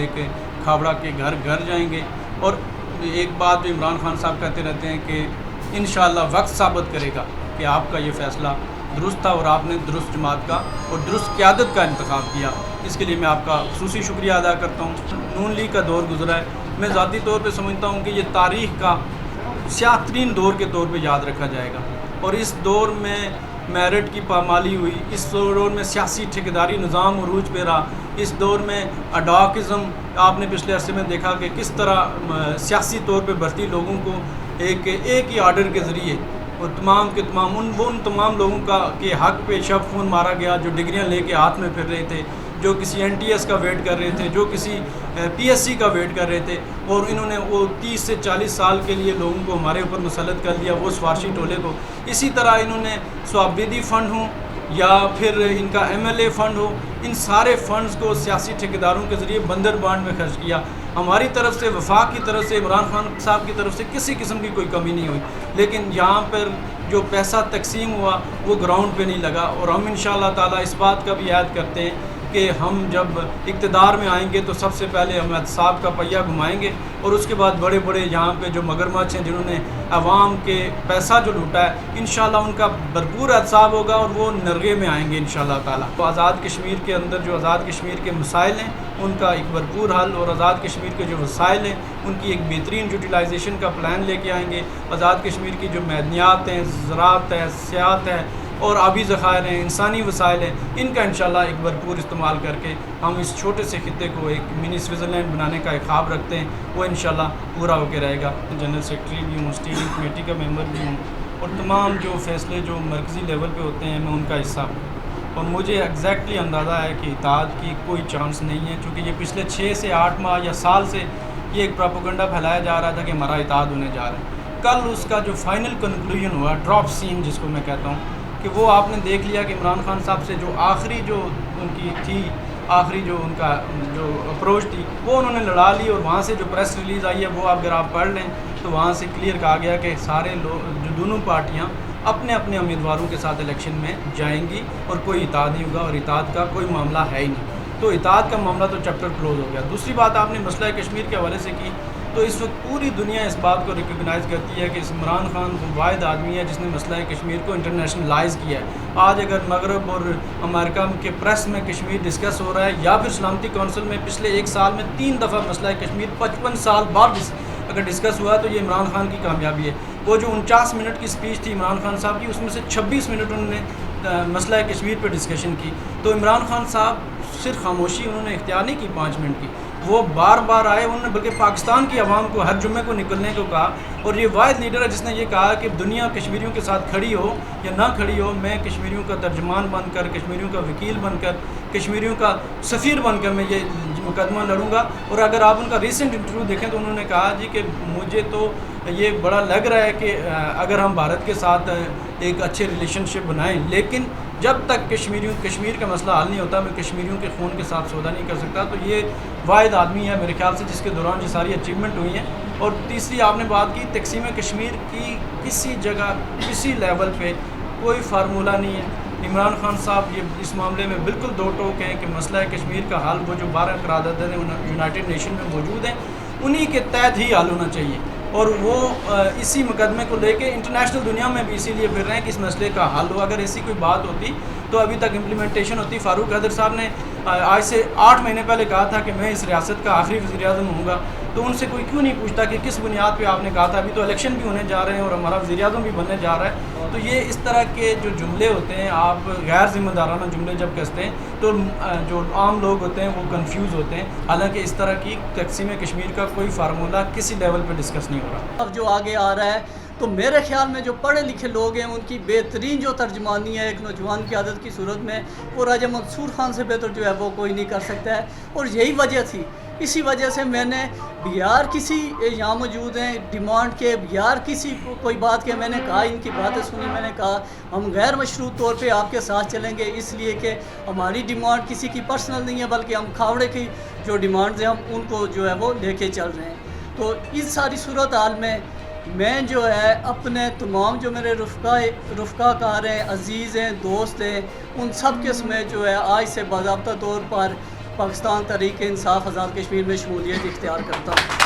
لے کے کھابڑا کے گھر گھر جائیں گے. اور ایک بات جو عمران خان صاحب کہتے رہتے ہیں کہ انشاءاللہ وقت ثابت کرے گا کہ آپ کا یہ فیصلہ درست تھا اور آپ نے درست جماعت کا اور درست قیادت کا انتخاب کیا. اس کے لیے میں آپ کا خصوصی شکریہ ادا کرتا ہوں. نون لیگ کا دور گزرا ہے، میں ذاتی طور پہ سمجھتا ہوں کہ یہ تاریخ کا سیاہ ترین دور کے طور پہ یاد رکھا جائے گا. اور اس دور میں میرٹ کی پامالی ہوئی، اس دور میں سیاسی ٹھیکیداری نظام عروج پہ رہا، اس دور میں اڈاکزم آپ نے پچھلے عرصے میں دیکھا کہ کس طرح سیاسی طور پہ بھرتی لوگوں کو ایک ہی آرڈر کے ذریعے اور تمام کے تمام ان تمام لوگوں کا کے حق پہ شب خون مارا گیا جو ڈگریاں لے کے ہاتھ میں پھر رہے تھے، جو کسی NTS کا ویٹ کر رہے تھے، جو کسی PSC کا ویٹ کر رہے تھے. اور انہوں نے وہ 30 سے 40 سال کے لیے لوگوں کو ہمارے اوپر مسلط کر دیا، وہ سفارشی ٹولے کو. اسی طرح انہوں نے سوابدیدی فنڈ ہوں یا پھر ان کا MLA فنڈ ہو، ان سارے فنڈز کو سیاسی ٹھیکیداروں کے ذریعے بندر بانڈ میں خرچ کیا. ہماری طرف سے، وفاق کی طرف سے، عمران خان صاحب کی طرف سے کسی قسم کی کوئی کمی نہیں ہوئی، لیکن یہاں پر جو پیسہ تقسیم ہوا وہ گراؤنڈ پہ نہیں لگا. اور ہم انشاءاللہ تعالیٰ اس بات کا بھی عہد کرتے ہیں کہ ہم جب اقتدار میں آئیں گے تو سب سے پہلے ہم احتساب کا پہیہ گھمائیں گے، اور اس کے بعد بڑے بڑے یہاں پہ جو مگرمچھ ہیں جنہوں نے عوام کے پیسہ جو لوٹا ہے انشاءاللہ ان کا بھرپور احتساب ہوگا اور وہ نرغے میں آئیں گے انشاءاللہ تعالیٰ. تو آزاد کشمیر کے اندر جو آزاد کشمیر کے مسائل ہیں ان کا ایک بھرپور حل، اور آزاد کشمیر کے جو وسائل ہیں ان کی ایک بہترین یوٹیلائزیشن کا پلان لے کے آئیں گے. آزاد کشمیر کی جو معدنیات ہیں، زراعت ہے، سیاحت ہے اور آبی ذخائر ہیں، انسانی وسائل ہیں، ان کا انشاءاللہ ایک بھرپور استعمال کر کے ہم اس چھوٹے سے خطے کو ایک منی سوئٹزرلینڈ بنانے کا ایک خواب رکھتے ہیں، وہ انشاءاللہ پورا ہو کے رہے گا. جنرل سیکرٹری بھی ہوں، اسٹیئرنگ کمیٹی کا ممبر بھی ہوں، اور تمام جو فیصلے جو مرکزی لیول پہ ہوتے ہیں میں ان کا حصہ ہوں. اور مجھے ایگزیکٹلی اندازہ ہے کہ اتحاد کی کوئی چانس نہیں ہے، چونکہ یہ پچھلے 6 سے 8 ماہ یا سال سے یہ ایک پروپیگنڈا پھیلایا جا رہا تھا کہ ہمارا اتحاد ہونے جا رہا ہے. کل اس کا جو فائنل کنکلوژن ہوا، ڈراپ سین جس کو میں کہتا ہوں، کہ وہ آپ نے دیکھ لیا کہ عمران خان صاحب سے جو آخری جو ان کی تھی، آخری جو ان کا جو اپروچ تھی وہ انہوں نے لڑا لی. اور وہاں سے جو پریس ریلیز آئی ہے وہ اگر آپ پڑھ لیں تو وہاں سے کلیئر کہا گیا کہ سارے لوگ جو دونوں پارٹیاں اپنے اپنے امیدواروں کے ساتھ الیکشن میں جائیں گی اور کوئی اتحاد نہیں ہوگا، اور اتحاد کا کوئی معاملہ ہے ہی نہیں. تو اتحاد کا معاملہ تو چیپٹر کلوز ہو گیا. دوسری بات آپ نے مسئلہ کشمیر کے حوالے سے کی، تو اس وقت پوری دنیا اس بات کو ریکگنائز کرتی ہے کہ عمران خان واحد آدمی ہے جس نے مسئلہ کشمیر کو انٹرنیشنلائز کیا ہے. آج اگر مغرب اور امریکہ کے پریس میں کشمیر ڈسکس ہو رہا ہے یا پھر سلامتی کونسل میں پچھلے 1 سال میں 3 دفعہ مسئلہ کشمیر 55 سال بعد اگر ڈسکس ہوا تو یہ عمران خان کی کامیابی ہے. وہ جو 49 منٹ کی سپیچ تھی عمران خان صاحب کی، اس میں سے 26 منٹ انہوں نے مسئلہ کشمیر پہ ڈسکشن کی. تو عمران خان صاحب صرف خاموشی انہوں نے اختیار نہیں کی 5 منٹ کی، وہ بار بار آئے، انہوں نے بلکہ پاکستان کی عوام کو ہر جمعے کو نکلنے کو کہا. اور یہ واحد لیڈر ہے جس نے یہ کہا کہ دنیا کشمیریوں کے ساتھ کھڑی ہو یا نہ کھڑی ہو، میں کشمیریوں کا ترجمان بن کر، کشمیریوں کا وکیل بن کر، کشمیریوں کا سفیر بن کر میں یہ مقدمہ لڑوں گا. اور اگر آپ ان کا ریسنٹ انٹرویو دیکھیں تو انہوں نے کہا جی کہ مجھے تو یہ بڑا لگ رہا ہے کہ اگر ہم بھارت کے ساتھ ایک اچھے ریلیشن شپ بنائیں، لیکن جب تک کشمیر کا مسئلہ حل نہیں ہوتا میں کشمیریوں کے خون کے ساتھ سودا نہیں کر سکتا. تو یہ واحد آدمی ہے میرے خیال سے جس کے دوران یہ ساری اچیومنٹ ہوئی ہیں. اور تیسری آپ نے بات کی تقسیم کشمیر کی، کسی جگہ کسی لیول پہ کوئی فارمولہ نہیں ہے. عمران خان صاحب یہ اس معاملے میں بالکل دو ٹوک ہیں کہ مسئلہ کشمیر کا حل وہ جو 12 قراردادیں یونائٹڈ نیشن میں موجود ہیں انہی کے تحت ہی حل ہونا چاہیے. اور وہ اسی مقدمے کو لے کے انٹرنیشنل دنیا میں بھی اسی لیے پھر رہے ہیں کہ اس مسئلے کا حل ہو. اگر ایسی کوئی بات ہوتی تو ابھی تک امپلیمنٹیشن ہوتی. فاروق حیدر صاحب نے آج سے 8 مہینے پہلے کہا تھا کہ میں اس ریاست کا آخری وزیر اعظم ہوں گا، تو ان سے کوئی کیوں نہیں پوچھتا کہ کس بنیاد پہ آپ نے کہا تھا؟ ابھی تو الیکشن بھی ہونے جا رہے ہیں اور ہمارا وزیر اعظم بھی بننے جا رہا ہے. تو یہ اس طرح کے جو جملے ہوتے ہیں، آپ غیر ذمہ دارانہ جملے جب کہتے ہیں تو جو عام لوگ ہوتے ہیں وہ کنفیوز ہوتے ہیں. حالانکہ اس طرح کی تقسیم کشمیر کا کوئی فارمولہ کسی لیول پہ ڈسکس نہیں ہو رہا. اب جو آگے آ رہا ہے تو میرے خیال میں جو پڑھے لکھے لوگ ہیں ان کی بہترین جو ترجمانی ہے ایک نوجوان کی عادت کی صورت میں، وہ راجہ منصور خان سے بہتر جو ہے وہ کوئی نہیں کر سکتا ہے. اور یہی وجہ تھی، اسی وجہ سے میں نے بغیر کسی یہاں موجود ہیں ڈیمانڈ کے، بغیر کسی کوئی بات کے میں نے کہا، ان کی باتیں سنی، میں نے کہا ہم غیر مشروط طور پہ آپ کے ساتھ چلیں گے، اس لیے کہ ہماری ڈیمانڈ کسی کی پرسنل نہیں ہے بلکہ ہم کھاوڑے کی جو ڈیمانڈز ہیں ہم ان کو جو ہے وہ لے کے چل رہے ہیں. تو اس ساری صورتحال میں جو ہے اپنے تمام جو میرے رفقا کار ہیں، عزیز ہیں، دوست ہیں، ان سب کے سمیت جو ہے آج سے باضابطہ طور پر پاکستان تحریک انصاف آزاد کشمیر میں شمولیت اختیار کرتا ہوں.